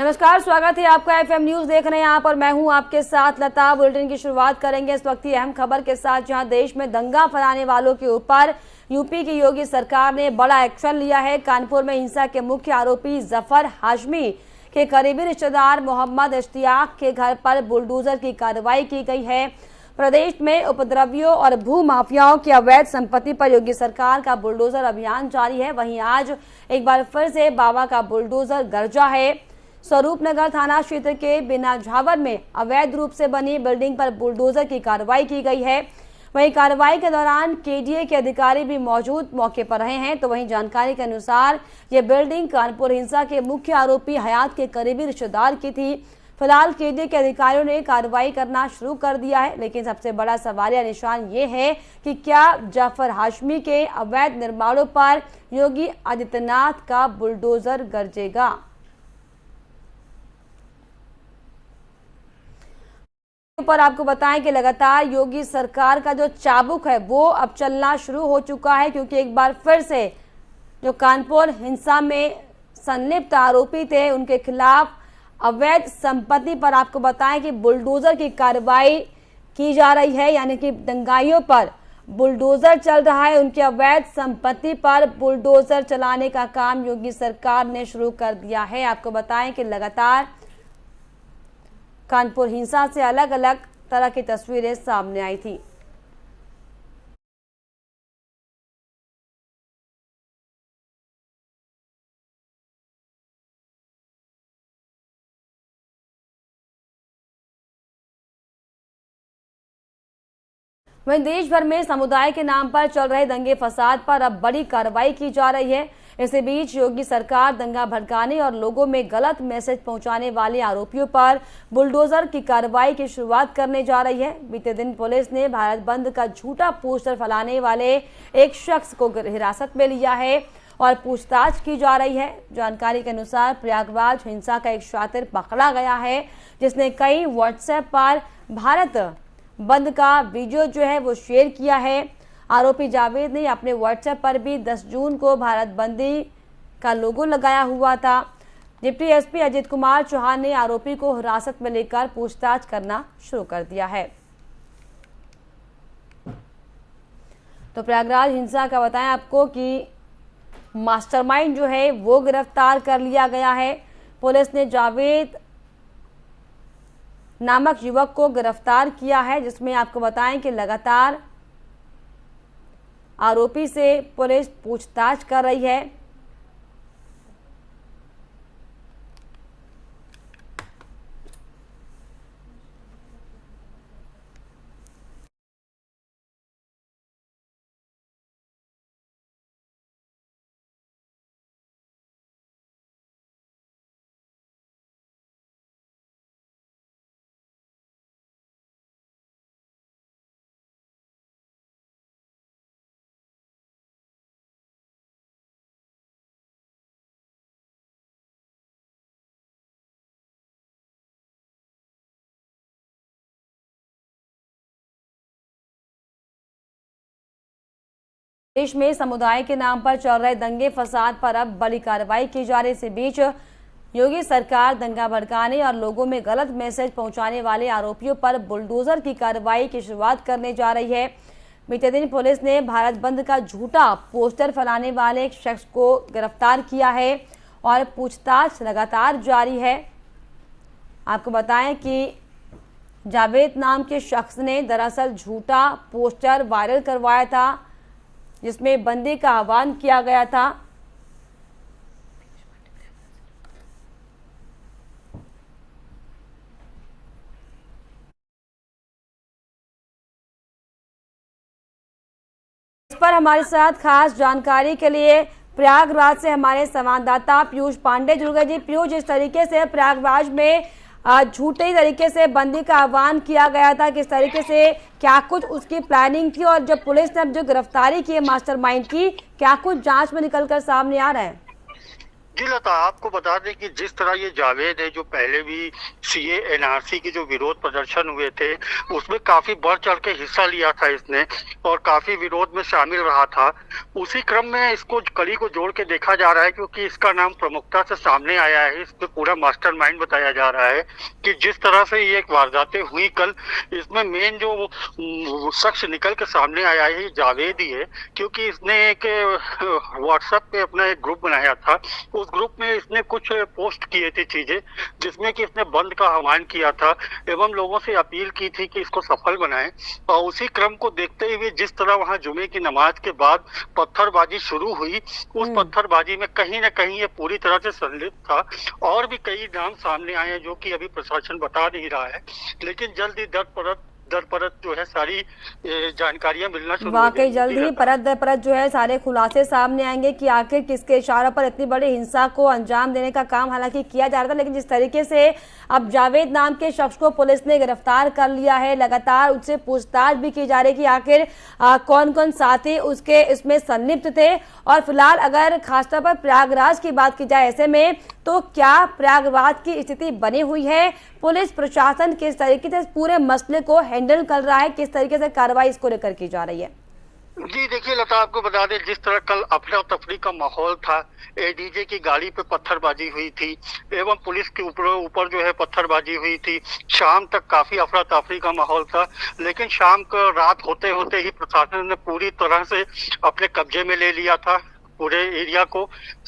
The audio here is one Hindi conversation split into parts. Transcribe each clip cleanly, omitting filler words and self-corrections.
नमस्कार, स्वागत है आपका एफएम न्यूज देख रहे हैं आप और मैं हूं आपके साथ लता। बुलेटिन की शुरुआत करेंगे इस वक्त की अहम खबर के साथ, जहां देश में दंगा फैलाने वालों के ऊपर यूपी की योगी सरकार ने बड़ा एक्शन लिया है। कानपुर में हिंसा के मुख्य आरोपी जफर हाशमी के करीबी रिश्तेदार मोहम्मद इश्तियाक के घर पर बुलडोजर की कार्रवाई की गई है। प्रदेश में उपद्रवियों और भू माफियाओं की अवैध संपत्ति पर योगी सरकार का बुलडोजर अभियान जारी है। वहीं आज एक बार फिर से बाबा का बुलडोजर गरजा है। स्वरूपनगर थाना क्षेत्र के बिना झावर में अवैध रूप से बनी बिल्डिंग पर बुलडोजर की कार्रवाई की गई है। वहीं कार्रवाई के दौरान केडीए के अधिकारी भी मौजूद मौके पर रहे हैं। तो वहीं जानकारी के अनुसार ये बिल्डिंग कानपुर हिंसा के मुख्य आरोपी हयात के करीबी रिश्तेदार की थी। फिलहाल केडीए के अधिकारियों ने कार्रवाई करना शुरू कर दिया है, लेकिन सबसे बड़ा सवालिया निशान ये है कि क्या जफर हाशमी के अवैध निर्माणों पर योगी आदित्यनाथ का बुलडोजर गरजेगा। पर आपको बताएं कि लगातार योगी सरकार का जो चाबुक है वो अब चलना शुरू हो चुका है, क्योंकि एक बार फिर से जो कानपुर हिंसा में संलिप्त आरोपी थे उनके खिलाफ अवैध संपत्ति पर आपको बताएं कि बुलडोजर की कार्रवाई की जा रही है। यानी कि दंगाइयों पर बुलडोजर चल रहा है, उनके अवैध संपत्ति पर बुलडोजर चलाने का काम योगी सरकार ने शुरू कर दिया है। आपको बताएं कि लगातार कानपुर हिंसा से अलग अलग तरह की तस्वीरें सामने आई थी। वहीं देश भर में समुदाय के नाम पर चल रहे दंगे फसाद पर अब बड़ी कार्रवाई की जा रही है। इसी बीच योगी सरकार दंगा भड़काने और लोगों में गलत मैसेज पहुंचाने वाले आरोपियों पर बुलडोजर की कार्रवाई की शुरुआत करने जा रही है। बीते दिन पुलिस ने भारत बंद का झूठा पोस्टर फैलाने वाले एक शख्स को हिरासत में लिया है और पूछताछ की जा रही है। जानकारी के अनुसार प्रयागराज हिंसा का एक शातिर पकड़ा गया है, जिसने कई व्हाट्सएप पर भारत बंद का वीडियो जो है वो शेयर किया है। आरोपी जावेद ने अपने व्हाट्सएप पर भी 10 जून को भारत बंदी का लोगो लगाया हुआ था। डिप्टी एसपी अजित कुमार चौहान ने आरोपी को हिरासत में लेकर पूछताछ करना शुरू कर दिया है। तो प्रयागराज हिंसा का बताएं आपको कि मास्टरमाइंड जो है वो गिरफ्तार कर लिया गया है। पुलिस ने जावेद नामक युवक को गिरफ्तार किया है, जिसमें आपको बताएं कि लगातार आरोपी से पुलिस पूछताछ कर रही है। देश में समुदाय के नाम पर चल रहे दंगे फसाद पर अब बड़ी कार्रवाई की जा रही है। इसी बीच योगी सरकार दंगा भड़काने और लोगों में गलत मैसेज पहुंचाने वाले आरोपियों पर बुलडोजर की कार्रवाई की शुरुआत करने जा रही है। बीते दिन पुलिस ने भारत बंद का झूठा पोस्टर फैलाने वाले एक शख्स को गिरफ्तार किया है और पूछताछ लगातार जारी है। आपको बताएं कि जावेद नाम के शख्स ने दरअसल झूठा पोस्टर वायरल करवाया था, जिसमें बंदी का आह्वान किया गया था। इस पर हमारे साथ खास जानकारी के लिए प्रयागराज से हमारे संवाददाता पीयूष पांडे जुड़ गए। जी पीयूष, जिस तरीके से प्रयागराज में झूठे तरीके से बंदी का आह्वान किया गया था, किस तरीके से क्या कुछ उसकी प्लानिंग थी, और जब पुलिस ने अब जो गिरफ्तारी की है मास्टरमाइंड की, क्या कुछ जांच में निकलकर सामने आ रहा है? जी लता, आपको बता दें कि जिस तरह ये जावेद है, जो पहले भी सीए एनआरसी के जो विरोध प्रदर्शन हुए थे, उसमें काफी बढ़ चढ़ के हिस्सा लिया था इसने और काफी विरोध में शामिल रहा था। उसी क्रम में इसको कड़ी को जोड़ के देखा जा रहा है, क्योंकि इसका नाम प्रमुखता से सामने आया है। इसमें पूरा मास्टरमाइंड बताया जा रहा है कि जिस तरह से ये एक वारदातें हुई कल, इसमें मेन जो शख्स निकल के सामने आया है, ये जावेद ही है। क्योंकि इसने एक व्हाट्सएप पे अपना एक ग्रुप बनाया था। उस ग्रुप में इसने कुछ पोस्ट किए थे चीजें, जिसमें कि इसने बंद का आह्वान किया था एवं लोगों से अपील की थी कि इसको सफल बनाएं। और उसी क्रम को देखते हुए जिस तरह वहां जुमे की नमाज के बाद पत्थरबाजी शुरू हुई, उस पत्थरबाजी में कहीं ना कहीं ये पूरी तरह से संलिप्त था। और भी कई नाम सामने आए हैं जो कि अभी प्रशासन बता नहीं रहा है, लेकिन जल्द ही दर परत जो है सारी जानकारियां मिलना शुरू हो वाकई जाएंगी। जल्द ही परत दर परत जो है सारे खुलासे सामने आएंगे कि आखिर किसके इशारे पर इतनी बड़ी हिंसा को अंजाम देने का काम हालांकि किया जा रहा था, लेकिन जिस तरीके से अब जावेद नाम के शख्स को पुलिस ने गिरफ्तार कर लिया है, लगातार उससे पूछताछ भी की जा रही है कि आखिर कौन कौन साथी उसके इसमें संलिप्त थे। और फिलहाल अगर खासतौर पर प्रयागराज की बात की जाए, ऐसे में तो क्या प्रयागराज की स्थिति बनी हुई है, पुलिस प्रशासन किस तरीके से पूरे मसले को हैंडल कर रहा है, किस तरीके से कार्रवाई इसको लेकर की जा रही है? जी देखिए लता, आपको बता दें जिस तरह कल अफरा तफरी का माहौल था, एडीजे की गाड़ी पे पत्थरबाजी हुई थी एवं पुलिस के ऊपर जो है पत्थरबाजी हुई थी। शाम तक काफी अफरा तफरी का माहौल था, लेकिन शाम को रात होते होते ही प्रशासन ने पूरी तरह से अपने कब्जे में ले लिया था पूरे एरिया को।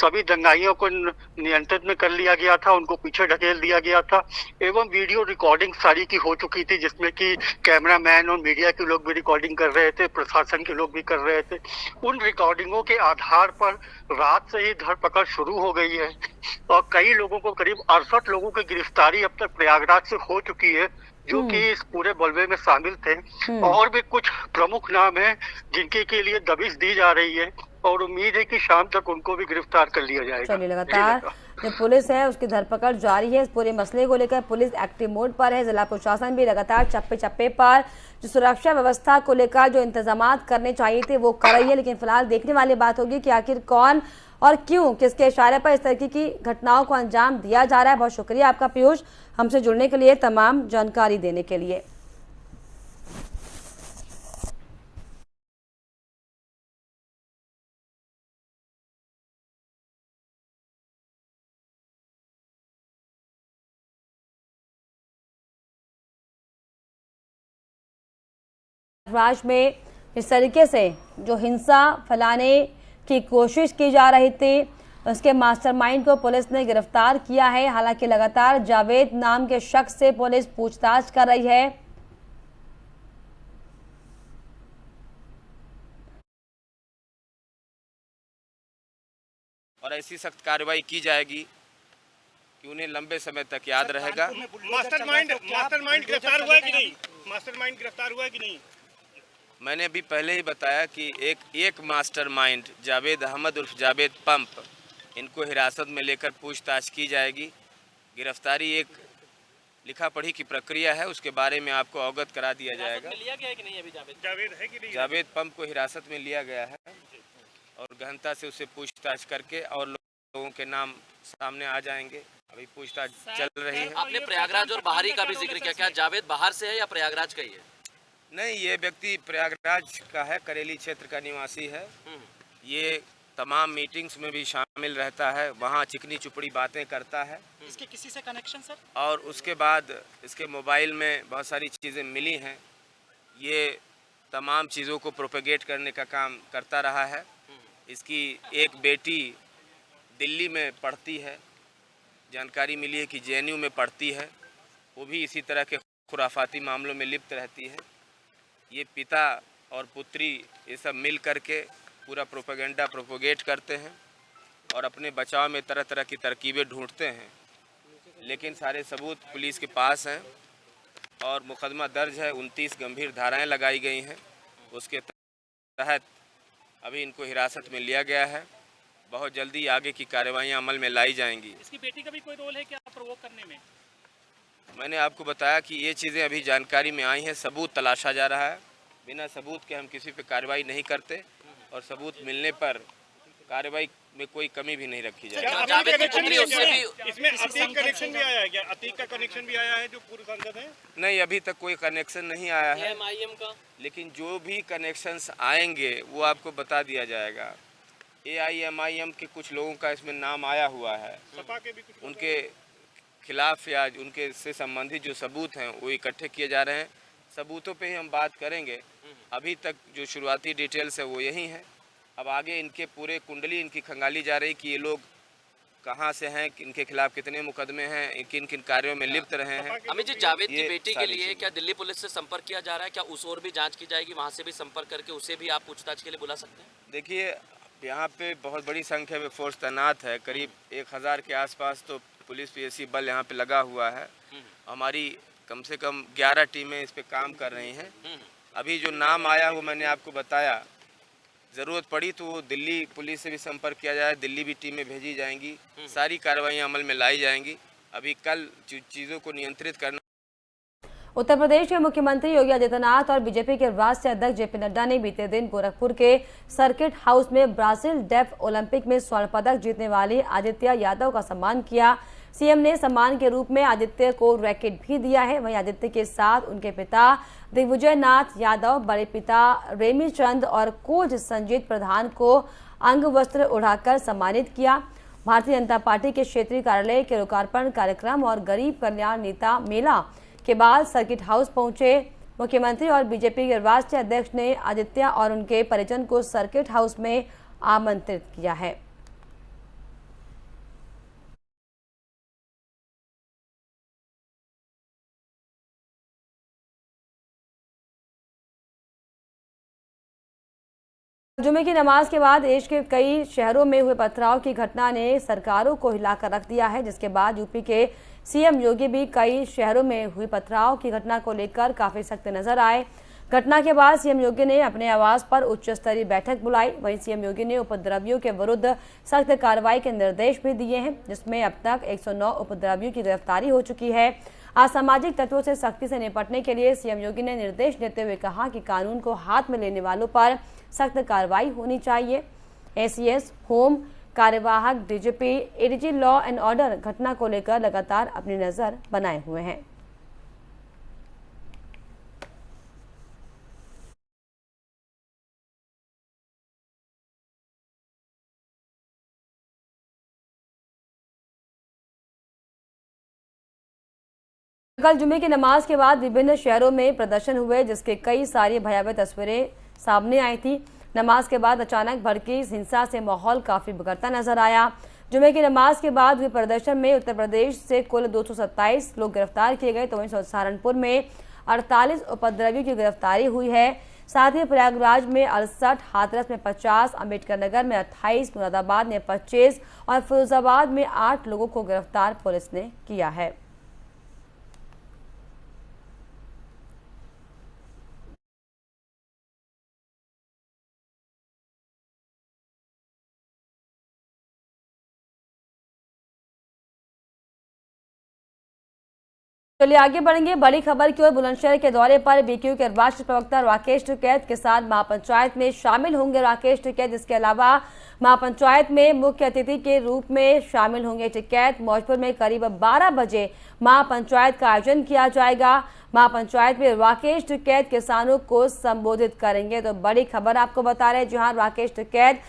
सभी दंगाइयों को नियंत्रित में कर लिया गया था, उनको पीछे ढकेल दिया गया था एवं वीडियो रिकॉर्डिंग सारी की हो चुकी थी, जिसमें कि कैमरामैन और मीडिया के लोग भी रिकॉर्डिंग कर रहे थे, प्रशासन के लोग भी कर रहे थे। उन रिकॉर्डिंगों के आधार पर रात से ही धरपकड़ शुरू हो गई है और कई लोगों को, करीब 68 लोगों की गिरफ्तारी अब तक प्रयागराज से हो चुकी है, जो कि इस पूरे बलवे में शामिल थे। और भी कुछ प्रमुख नाम हैं जिनके के लिए दबिश दी जा रही है और उम्मीद है कि शाम तक उनको भी गिरफ्तार कर लिया जाएगा। चलिए, लगातार जो पुलिस है उसकी धरपकड़ जारी है। इस पूरे मसले को लेकर पुलिस एक्टिव मोड पर है, जिला प्रशासन भी लगातार चप्पे चप्पे पर जो सुरक्षा व्यवस्था को लेकर जो इंतजामात करने चाहिए थे वो कर रही है। लेकिन फिलहाल देखने वाली बात होगी कि आखिर कौन और क्यों, किसके इशारे पर इस तरह की घटनाओं को अंजाम दिया जा रहा है। बहुत शुक्रिया आपका पीयूष, हमसे जुड़ने के लिए, तमाम जानकारी देने के लिए। राज में इस तरीके से जो हिंसा फैलाने की कोशिश की जा रही थी, उसके मास्टरमाइंड को पुलिस ने गिरफ्तार किया है। हालांकि लगातार जावेद नाम के शख्स से पुलिस पूछताछ कर रही है। और ऐसी सख्त कार्रवाई की जाएगी कि उन्हें लंबे समय तक याद रहेगा। मास्टरमाइंड गिरफ्तार हुआ है कि नहीं? मास्टरमाइंड गिरफ्तार हुआ है कि नहीं? मैंने अभी पहले ही बताया कि एक मास्टरमाइंड जावेद अहमद उर्फ जावेद पंप, इनको हिरासत में लेकर पूछताछ की जाएगी। गिरफ्तारी एक लिखा पढ़ी की प्रक्रिया है, उसके बारे में आपको अवगत करा दिया जाएगा। लिया गया है कि नहीं अभी जावेद है कि नहीं? जावेद पंप को हिरासत में लिया गया है और गहनता से उससे पूछताछ करके और लोगों के नाम सामने आ जाएंगे। अभी पूछताछ चल रही है। आपने प्रयागराज और बाहरी का भी जिक्र किया, क्या जावेद बाहर से है या प्रयागराज का ही है? नहीं, ये व्यक्ति प्रयागराज का है, करेली क्षेत्र का निवासी है। ये तमाम मीटिंग्स में भी शामिल रहता है, वहाँ चिकनी चुपड़ी बातें करता है। इसके किसी से कनेक्शन सर? और उसके बाद इसके मोबाइल में बहुत सारी चीज़ें मिली हैं। ये तमाम चीज़ों को प्रोपेगेट करने का काम करता रहा है। इसकी एक बेटी दिल्ली में पढ़ती है, जानकारी मिली है कि जेएनयू में पढ़ती है, वो भी इसी तरह के खुराफाती मामलों में लिप्त रहती है। ये पिता और पुत्री ये सब मिल करके पूरा प्रोपेगेट करते हैं और अपने बचाव में तरह तरह की तरकीबें ढूंढते हैं, लेकिन सारे सबूत पुलिस के पास हैं और मुकदमा दर्ज है। 29 गंभीर धाराएं लगाई गई हैं, उसके तहत अभी इनको हिरासत में लिया गया है। बहुत जल्दी आगे की कार्रवाइयां अमल में लाई जाएंगी। इसकी बेटी का भी कोई रोल है क्या प्रोवोक करने में? मैंने आपको बताया कि ये चीज़ें अभी जानकारी में आई हैं, सबूत तलाशा जा रहा है। बिना सबूत के हम किसी पे कार्रवाई नहीं करते और सबूत मिलने पर कार्रवाई में कोई कमी भी नहीं रखी जाएगी। क्या जावेद की कनेक्शन पुत्री भी उससे है? भी इसमें अतीक कनेक्शन भी आया है क्या? अतीक का कनेक्शन भी आया है जो पूर्व सांसद है? नहीं, अभी तक कोई कनेक्शन नहीं आया है, एएमआईएम का लेकिन जो भी कनेक्शंस आएंगे वो आपको बता दिया जाएगा। एआईएमआईएम के कुछ लोगों का इसमें नाम आया हुआ है, सपा के भी कुछ उनके खिलाफ या उनके से संबंधित जो सबूत हैं वो इकट्ठे किए जा रहे हैं। सबूतों पे ही हम बात करेंगे। अभी तक जो शुरुआती डिटेल्स है वो यही है। अब आगे इनके पूरे कुंडली इनकी खंगाली जा रही कि ये लोग कहाँ से हैं, इनके खिलाफ कितने मुकदमे हैं, किन किन कार्यों में लिप्त रहे हैं। अमित जी, जावेद की ये बेटी के सारी लिए चीजें। क्या दिल्ली पुलिस से संपर्क किया जा रहा है? क्या उस ओर भी जांच की जाएगी? वहां से भी संपर्क करके उसे भी आप पूछताछ के लिए बुला सकते हैं? देखिए, यहाँ पे बहुत बड़ी संख्या में फोर्स तैनात है, करीब 1000 के आसपास तो पुलिस पीएसी बल यहाँ पे लगा हुआ है। हमारी कम से कम 11 टीमें इस पे काम कर रही हैं। अभी जो नाम आया वो मैंने आपको बताया, ज़रूरत पड़ी तो वो दिल्ली पुलिस से भी संपर्क किया जाए, दिल्ली भी टीमें भेजी जाएंगी, सारी कार्रवाइयाँ अमल में लाई जाएंगी। अभी कल चीज़ों को नियंत्रित करना। उत्तर प्रदेश के मुख्यमंत्री योगी आदित्यनाथ और बीजेपी के राष्ट्रीय अध्यक्ष जेपी नड्डा ने बीते दिन गोरखपुर के सर्किट हाउस में ब्राजील डेफ ओलंपिक में स्वर्ण पदक जीतने वाली आदित्य यादव का सम्मान किया। सीएम ने सम्मान के रूप में आदित्य को रैकेट भी दिया है। वहीं आदित्य के साथ उनके पिता दिग्विजय नाथ यादव, बड़े पिता रेमी चंद और कोच संजीत प्रधान को अंग वस्त्र उड़ाकर सम्मानित किया। भारतीय जनता पार्टी के क्षेत्रीय कार्यालय के लोकार्पण कार्यक्रम और गरीब कल्याण नेता मेला के बाद सर्किट हाउस पहुंचे मुख्यमंत्री और बीजेपी के राष्ट्रीय अध्यक्ष ने आदित्य और उनके परिजन को सर्किट हाउस में आमंत्रित किया है। जुमे की नमाज के बाद देश के कई शहरों में हुए पथराव की घटना ने सरकारों को हिलाकर रख दिया है, जिसके बाद यूपी के सीएम योगी भी कई शहरों में हुई पथराव की घटना को लेकर काफी सख्त नजर आए। घटना के बाद सीएम योगी ने अपने आवास पर उच्च स्तरीय बैठक बुलाई। वहीं सीएम योगी ने उपद्रवियों के विरुद्ध सख्त कार्रवाई के निर्देश भी दिए हैं, जिसमें अब तक 109 उपद्रवियों की गिरफ्तारी हो चुकी है। असामाजिक तत्वों से सख्ती से निपटने के लिए सीएम योगी ने निर्देश देते हुए कहा कि कानून को हाथ में लेने वालों पर सख्त कार्रवाई होनी चाहिए। एसीएस, होम कार्यवाहक DGP, ADG law and order घटना को लेकर लगातार अपनी नजर बनाए हुए हैं। कल जुमे की नमाज के बाद विभिन्न शहरों में प्रदर्शन हुए, जिसके कई सारी भयावह तस्वीरें सामने आई थी। नमाज के बाद अचानक भड़की हिंसा से माहौल काफी बिगड़ता नजर आया। जुमे की नमाज के बाद हुए प्रदर्शन में उत्तर प्रदेश से कुल 227 लोग गिरफ्तार किए गए, तो वहीं सहारनपुर में 48 उपद्रवियों की गिरफ्तारी हुई है। साथ ही प्रयागराज में 68, हाथरस में 50, अम्बेडकर नगर में 28, मुरादाबाद में 25 और फिरोजाबाद में 8 लोगों को गिरफ्तार पुलिस ने किया है। चलिए आगे बढ़ेंगे बड़ी खबर की ओर। बुलंदशहर के दौरे पर बीकेयू के राष्ट्रीय प्रवक्ता राकेश टिकैत के साथ महापंचायत में शामिल होंगे राकेश टिकैत। इसके अलावा महापंचायत में मुख्य अतिथि के रूप में शामिल होंगे टिकैत। मौजपुर में करीब 12 बजे महापंचायत का आयोजन किया जाएगा। महापंचायत में राकेश टिकैत किसानों को संबोधित करेंगे। तो बड़ी खबर आपको बता रहे हैं, जहां राकेश टिकैत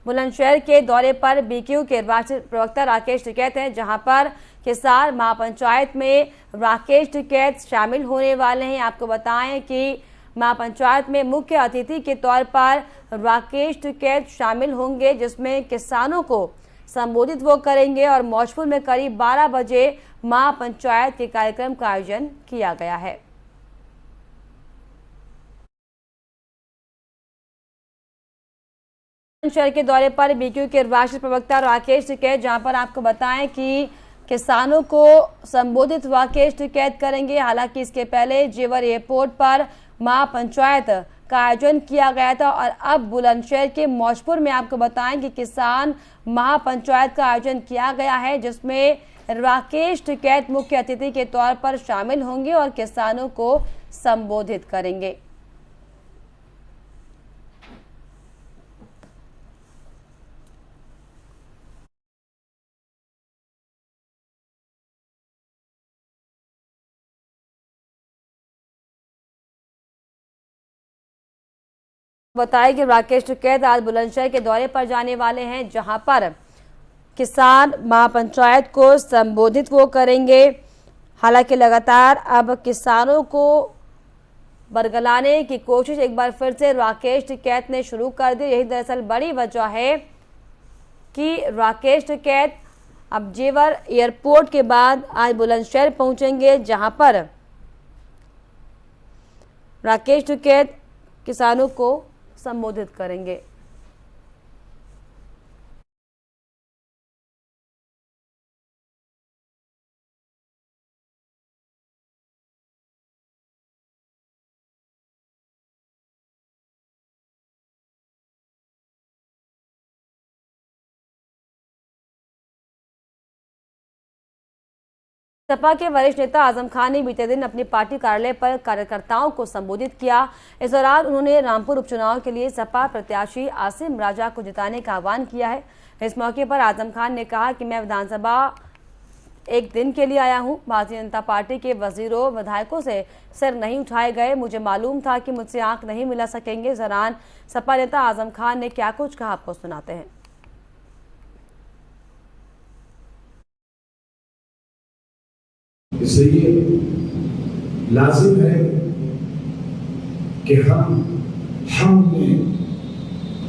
बुलंदशहर के दौरे पर बीकेयू के राष्ट्रीय प्रवक्ता राकेश टिकैत हैं, जहां पर किसान महापंचायत में राकेश टिकैत शामिल होने वाले हैं। आपको बताएं कि महापंचायत में मुख्य अतिथि के तौर पर राकेश टिकैत शामिल होंगे, जिसमें किसानों को संबोधित वो करेंगे और मौजपुर में करीब 12 बजे महापंचायत के कार्यक्रम का आयोजन किया गया है। शहर के दौरे पर बीकेयू के राष्ट्रीय प्रवक्ता राकेश टिकैत, जहां पर आपको बताएं कि किसानों को संबोधित राकेश टिकैत करेंगे। हालांकि इसके पहले जेवर एयरपोर्ट पर महापंचायत का आयोजन किया गया था और अब बुलंदशहर के मौजपुर में आपको बताएं कि किसान महापंचायत का आयोजन किया गया है, जिसमें राकेश टिकैत मुख्य अतिथि के तौर पर शामिल होंगे और किसानों को संबोधित करेंगे। बताया कि राकेश टिकैत आज बुलंदशहर के दौरे पर जाने वाले हैं, जहां पर किसान महापंचायत को संबोधित वो करेंगे। हालांकि लगातार अब किसानों को बरगलाने की कोशिश एक बार फिर से राकेश टिकैत ने शुरू कर दी। यही दरअसल बड़ी वजह है कि राकेश टिकैत अब जेवर एयरपोर्ट के बाद आज बुलंदशहर पहुंचेंगे, जहां पर राकेश टिकैत किसानों को संबोधित करेंगे। सपा के वरिष्ठ नेता आजम खान ने बीते दिन अपनी पार्टी कार्यालय पर कार्यकर्ताओं को संबोधित किया। इस दौरान उन्होंने रामपुर उपचुनाव के लिए सपा प्रत्याशी आसिम राजा को जिताने का आह्वान किया है। इस मौके पर आजम खान ने कहा कि मैं विधानसभा एक दिन के लिए आया हूं। भारतीय जनता पार्टी के वजीरों विधायकों से सिर नहीं उठाए गए। मुझे मालूम था कि मुझसे आंख नहीं मिला सकेंगे। इस दौरान सपा नेता आजम खान ने क्या कुछ कहा, आपको सुनाते हैं। इसलिए लाजिम है कि हम में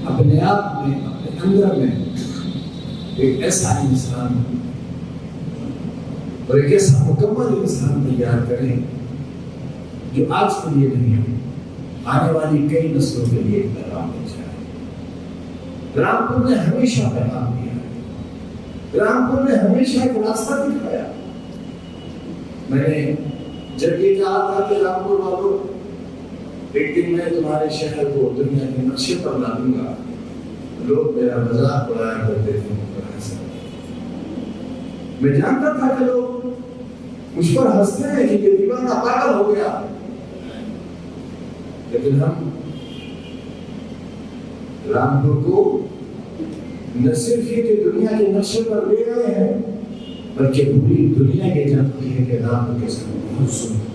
अपने आप में, अपने अंदर में एक ऐसा इंसान और एक ऐसा मुकम्मल इंसान तैयार करें जो आज के लिए नहीं, आने वाली कई नस्लों के लिए एक पैगाम बन जाए। रामपुर ने हमेशा पैगाम दिया है, रामपुर ने हमेशा एक रास्ता दिखाया। मैंने जब ये कहा था कि रामपुर वालों, एक दिन मैं तुम्हारे शहर को दुनिया के नक्शे पर ला दूंगा, लोग मेरा मजाक उड़ाया करते थे। मैं जानता था कि लोग मुझ पर हंसते हैं कि ये दीवाना पागल हो गया, लेकिन हम रामपुर को न सिर्फ ये दुनिया के नक्शे पर ले आए हैं, बल्कि पूरी दुनिया ये जानती है कि रामपुर के साथ बहुत सुंदर।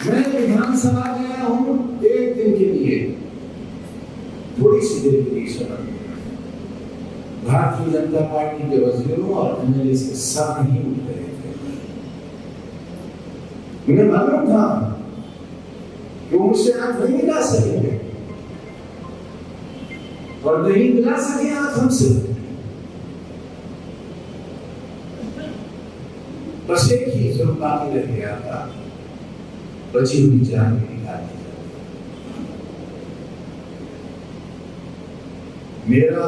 मैं विधानसभा गया हूं एक दिन के लिए, थोड़ी सी देर के लिए शरण। भारतीय जनता पार्टी के वजीरों और एमएलए के साथ नहीं उठ रहे थे। मुझे मालूम था कि मुझसे आंख नहीं मिला सकेंगे और नहीं मिला सके आंख हमसे। बस एक ही जुर्म बाकी रह गया था, बची हुई जान निकाल दी। मेरा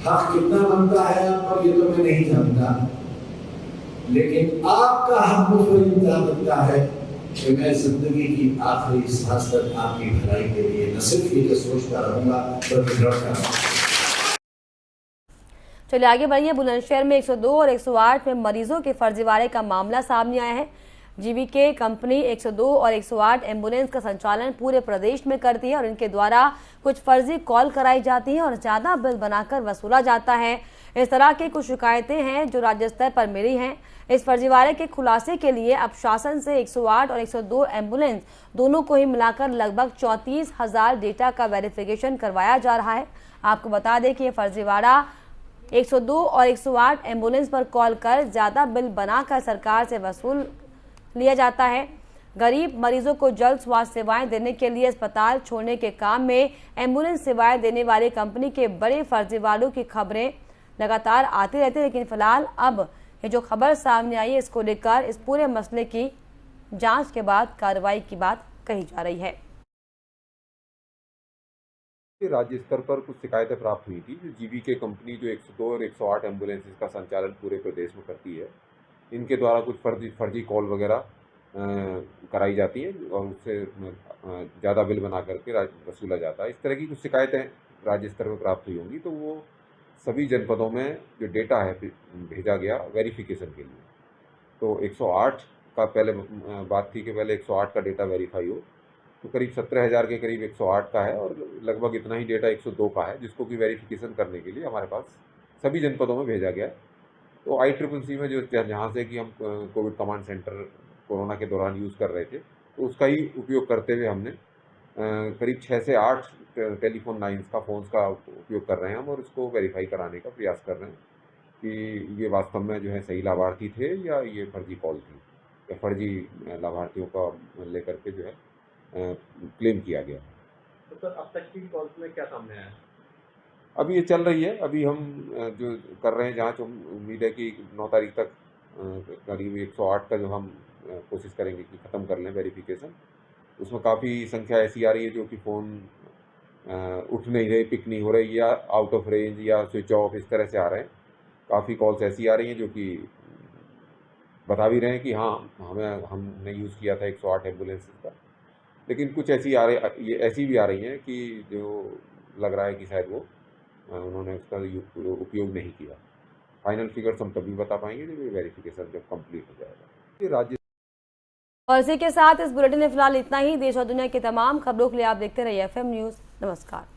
हक कितना बनता है आप पर, ये तो मैं नहीं जानता, लेकिन आपका हक मुझ पर इतना बनता है कि मैं जिंदगी की आखिरी सांस तक आपकी भलाई के लिए न सिर्फ ये सोचता रहूंगा, बल्कि लड़ता रहूंगा। चलिए आगे बढ़िए। बुलंदशहर में 102 और 108 में मरीजों के फर्जीवाड़े का मामला सामने आया है। जीवीके कंपनी 102 और 108 एम्बुलेंस का संचालन पूरे प्रदेश में करती है और इनके द्वारा कुछ फर्जी कॉल कराई जाती हैं और ज्यादा बिल बनाकर वसूला जाता है। इस तरह की कुछ शिकायतें हैं जो राज्य स्तर पर मिली हैं। इस फर्जीवाड़े के खुलासे के लिए अब शासन से 108 और 102 एम्बुलेंस दोनों को ही मिलाकर लगभग 34,000 डेटा का वेरिफिकेशन करवाया जा रहा है। आपको बता दें कि ये फर्जीवाड़ा 102 और 108 एम्बुलेंस पर कॉल कर ज़्यादा बिल बनाकर सरकार से वसूल लिया जाता है। गरीब मरीजों को जल्द स्वास्थ्य सेवाएं देने के लिए अस्पताल छोड़ने के काम में एम्बुलेंस सेवाएं देने वाली कंपनी के बड़े फर्जीवाड़ों की खबरें लगातार आती रहती है, लेकिन फिलहाल अब ये जो खबर सामने आई है, इसको लेकर इस पूरे मसले की जांच के बाद कार्रवाई की बात कही जा रही है। राज्य स्तर पर कुछ शिकायतें प्राप्त हुई थी। जो जीवीके कंपनी जो 102 और 108 एम्बुलेंस का संचालन पूरे प्रदेश में करती है, इनके द्वारा कुछ फर्जी कॉल वगैरह कराई जाती हैं और उससे ज़्यादा बिल बना करके वसूला जाता है। इस तरह की कुछ शिकायतें राज्य स्तर पर प्राप्त हुई होंगी, तो वो सभी जनपदों में जो डेटा है भेजा गया वेरिफिकेशन के लिए। तो 108 का पहले बात थी कि पहले 108 का डेटा वेरीफाई हो, तो करीब 17,000 के करीब 108 का है और लगभग इतना ही डेटा 102 का है, जिसको कि वेरिफिकेशन करने के लिए हमारे पास सभी जनपदों में भेजा गया। तो ICCC में जो जहाँ से कि हम कोविड कमांड सेंटर कोरोना के दौरान यूज़ कर रहे थे, तो उसका ही उपयोग करते हुए हमने करीब 6 से 8 टेलीफोन लाइन्स का फ़ोन्स का उपयोग कर रहे हैं हम, और इसको वेरीफाई कराने का प्रयास कर रहे हैं कि ये वास्तव में जो है सही लाभार्थी थे या ये फर्जी कॉल थी, या फर्जी लाभार्थियों का लेकर के जो है क्लेम किया गया। तो सर अब तक की कॉल्स में क्या सामने आया? अभी ये चल रही है, अभी हम जो कर रहे हैं जांच, उम्मीद है कि 9 तारीख तक करीब 108 का जो हम कोशिश करेंगे कि ख़त्म कर लें वेरिफिकेशन। उसमें काफ़ी संख्या ऐसी आ रही है जो कि फ़ोन उठ नहीं रहे, पिक नहीं हो रही, या आउट ऑफ रेंज या स्विच ऑफ, इस तरह से आ रहे हैं। काफ़ी कॉल्स ऐसी आ रही हैं जो कि बता भी रहे हैं कि हाँ हमने यूज़ किया था 108 एम्बुलेंसेस का, लेकिन कुछ ऐसी भी आ रही हैं कि जो लग रहा है कि शायद वो उन्होंने उसका उपयोग नहीं किया। फाइनल फिगर्स हम तभी बता पाएंगे जब ये वेरिफिकेशन जब कंप्लीट हो जाएगा। ये राज्य और इसी के साथ इस बुलेटिन में फिलहाल इतना ही। देश और दुनिया की तमाम खबरों के लिए आप देखते रहिए FM न्यूज़। नमस्कार।